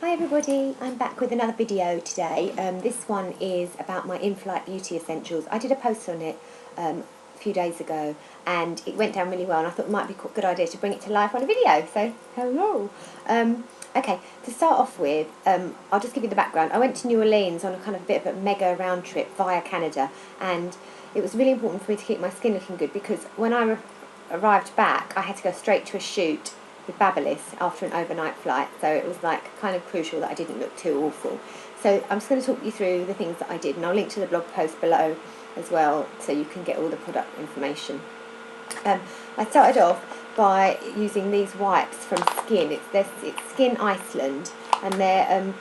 Hi everybody, I'm back with another video today. This one is about my in-flight beauty essentials. I did a post on it a few days ago and it went down really well, and I thought it might be a good idea to bring it to life on a video, so hello. Okay, to start off with, I'll just give you the background. I went to New Orleans on a kind of bit of a mega round trip via Canada, and it was really important for me to keep my skin looking good because when I arrived back I had to go straight to a shoot with Babyliss after an overnight flight, so it was like kind of crucial that I didn't look too awful. So I'm just going to talk you through the things that I did, and I'll link to the blog post below as well so you can get all the product information. I started off by using these wipes from Skin. It's Skin Iceland, and they're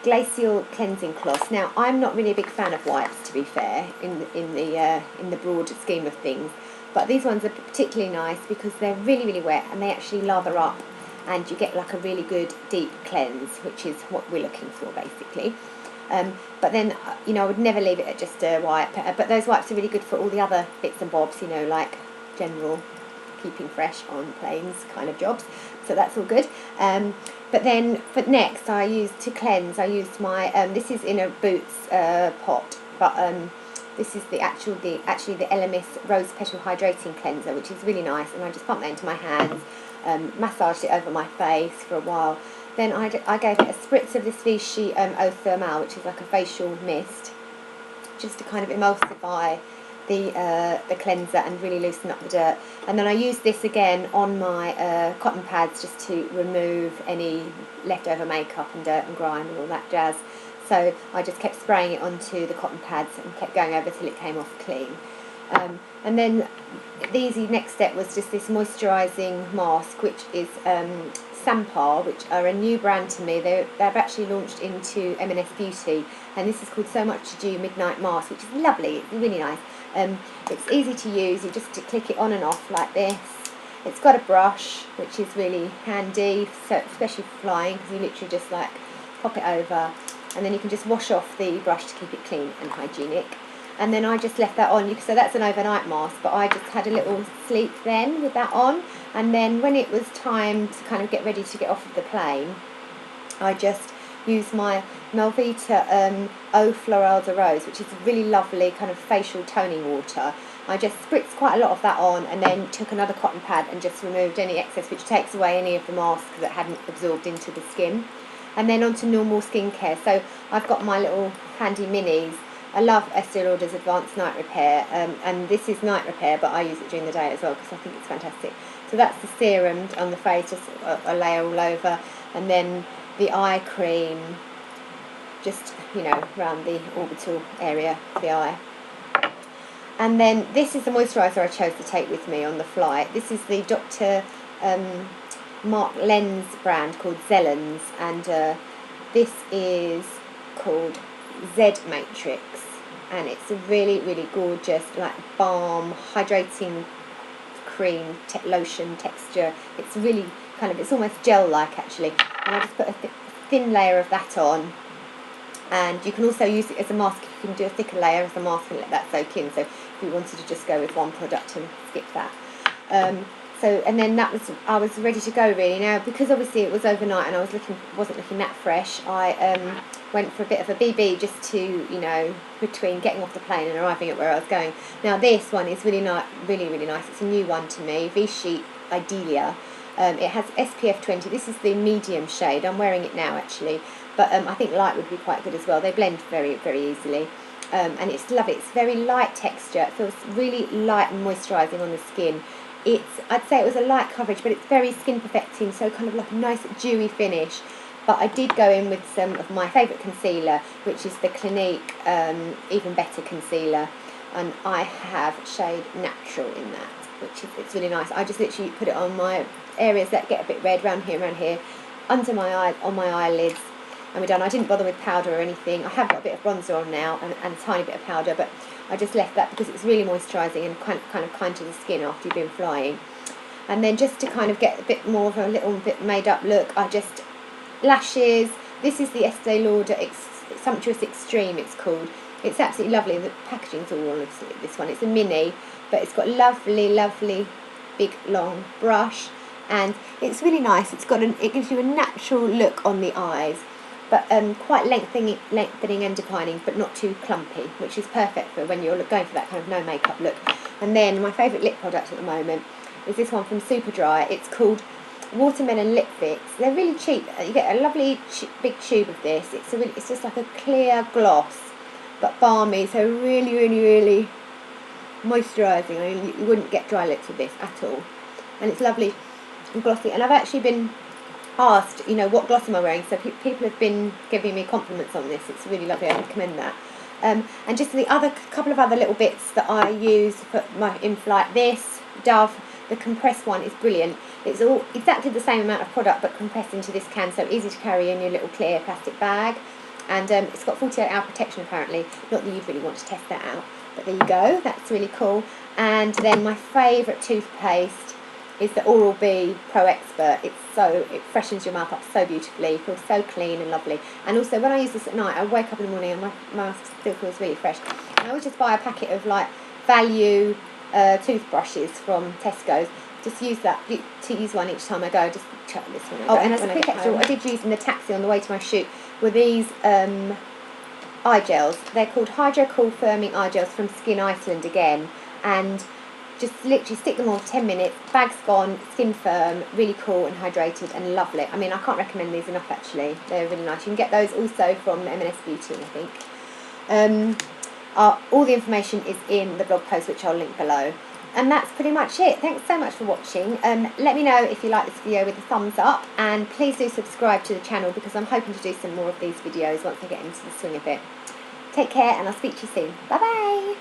glacial cleansing cloths. Now I'm not really a big fan of wipes, to be fair, in the broad scheme of things. But these ones are particularly nice because they're really wet and they actually lather up, and you get like a really good deep cleanse, which is what we're looking for basically. But then, I would never leave it at just a wipe. But those wipes are really good for all the other bits and bobs, like general keeping fresh on planes kind of jobs. So that's all good. But then for next, I used my, this is in a Boots pot, but this is actually the Elemis Rose Petal Hydrating Cleanser, which is really nice, and I just pumped that into my hands, massaged it over my face for a while. Then I gave it a spritz of this Vichy Eau Thermale, which is like a facial mist, just to kind of emulsify the cleanser and really loosen up the dirt. And then I used this again on my cotton pads just to remove any leftover makeup and dirt and grime and all that jazz. So I just kept spraying it onto the cotton pads and kept going over till it came off clean. And then the easy next step was just this moisturising mask, which is Sampar, which are a new brand to me. They've actually launched into M&S Beauty, and this is called So Much To Do Midnight Mask, which is lovely. It's really nice. It's easy to use. You just click it on and off like this. It's got a brush, which is really handy, so especially for flying, because you literally just like pop it over, and then you can just wash off the brush to keep it clean and hygienic. And then I just left that on. So that's an overnight mask, but I just had a little sleep then with that on. And then when it was time to kind of get ready to get off of the plane, I just used my Melvita Eau Floral de Rose, which is a really lovely kind of facial toning water. I just spritzed quite a lot of that on, and then took another cotton pad and just removed any excess, which takes away any of the mask that hadn't absorbed into the skin. And then on to normal skincare. So I've got my little handy minis. I love Estee Lauder's Advanced Night Repair, and this is night repair, but I use it during the day as well because I think it's fantastic. So that's the serum on the face, just a layer all over, and then the eye cream, just around the orbital area of the eye. And then this is the moisturiser I chose to take with me on the flight. This is the Dr. Mark Lenz brand called Zellens, and this is called Z Matrix, and it's a really gorgeous like balm hydrating cream lotion texture. It's really it's almost gel like actually, and I just put a thin layer of that on. And you can also use it as a mask. You can do a thicker layer as a mask and let that soak in. So if you wanted to just go with one product and skip that. And then I was ready to go really. Now, because obviously it was overnight and I wasn't looking that fresh, I went for a bit of a BB just to, between getting off the plane and arriving at where I was going. Now this one is really nice. It's a new one to me, Vichy Idealia. It has SPF 20. This is the medium shade. I'm wearing it now actually, but I think light would be quite good as well. They blend very easily. And it's lovely. It's very light texture. It feels really light and moisturising on the skin. I'd say it was a light coverage, but it's very skin perfecting, so kind of like a nice dewy finish. But I did go in with some of my favourite concealer, which is the Clinique Even Better Concealer, and I have shade Natural in that, it's really nice. I just literally put it on my areas that get a bit red, around here, under my eye, on my eyelids, and we're done. I didn't bother with powder or anything. I have got a bit of bronzer on now and a tiny bit of powder, but I just left that because it's really moisturising and kind to the skin after you've been flying. And then just to kind of get a bit more of a little bit made up look, I just lashes. This is the Estee Lauder Sumptuous Extreme, it's called. It's absolutely lovely. The packaging's all on this one. It's a mini, but it's got lovely big long brush, and it's really nice. It gives you a natural look on the eyes. but quite lengthening and defining, but not too clumpy, which is perfect for when you're going for that kind of no makeup look. And then my favourite lip product at the moment is this one from Superdry. It's called Watermelon Lip Fix. They're really cheap. You get a lovely big tube of this. It's just like a clear gloss, but balmy. So really, really, really moisturising. I mean, you wouldn't get dry lips with this at all. And it's lovely and glossy. And I've actually been asked, you know, what gloss am I wearing? So people have been giving me compliments on this. It's really lovely. I recommend that. And just the couple of other little bits that I use for my in-flight. This Dove, the compressed one, is brilliant. It's all exactly the same amount of product but compressed into this can, so easy to carry in your little clear plastic bag. And it's got 48-hour protection apparently. Not that you'd really want to test that out, but there you go. That's really cool. And then my favourite toothpaste is the Oral-B Pro Expert. It freshens your mouth up so beautifully. It feels so clean and lovely. And also when I use this at night, I wake up in the morning and my mouth still feels really fresh. And I always just buy a packet of like value toothbrushes from Tesco's. Just use one each time I go. Just chuck this one. Oh, and as a quick extra, what I did use in the taxi on the way to my shoot were these eye gels. They're called Hydro Cool Firming Eye Gels from Skin Iceland again, and just literally stick them on for 10 minutes, bag's gone, skin firm, really cool and hydrated and lovely. I mean, I can't recommend these enough actually. They're really nice. You can get those also from M&S Beauty, I think. All the information is in the blog post, which I'll link below. And that's pretty much it. Thanks so much for watching. Let me know if you like this video with a thumbs up, and please do subscribe to the channel because I'm hoping to do some more of these videos once I get into the swing of it. Take care, and I'll speak to you soon. Bye bye.